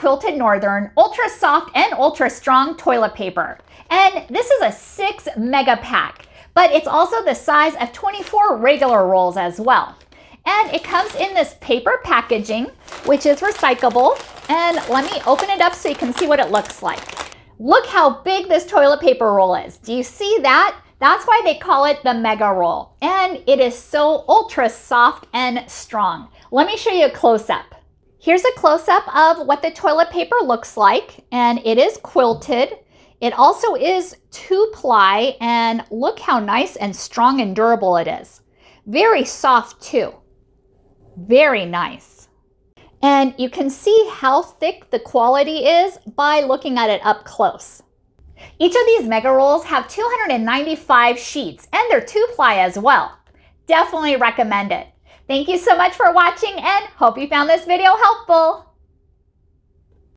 Quilted Northern Ultra Soft and Ultra Strong toilet paper. And this is a 6 mega pack, but it's also the size of 24 regular rolls as well. And it comes in this paper packaging, which is recyclable. And let me open it up so you can see what it looks like. Look how big this toilet paper roll is. Do you see that? That's why they call it the mega roll. And it is so ultra soft and strong. Let me show you a close-up. Here's a close-up of what the toilet paper looks like, and it is quilted. It also is 2-ply, and look how nice and strong and durable it is. Very soft too. Very nice. And you can see how thick the quality is by looking at it up close. Each of these mega rolls have 295 sheets, and they're 2-ply as well. Definitely recommend it. Thank you so much for watching, and hope you found this video helpful.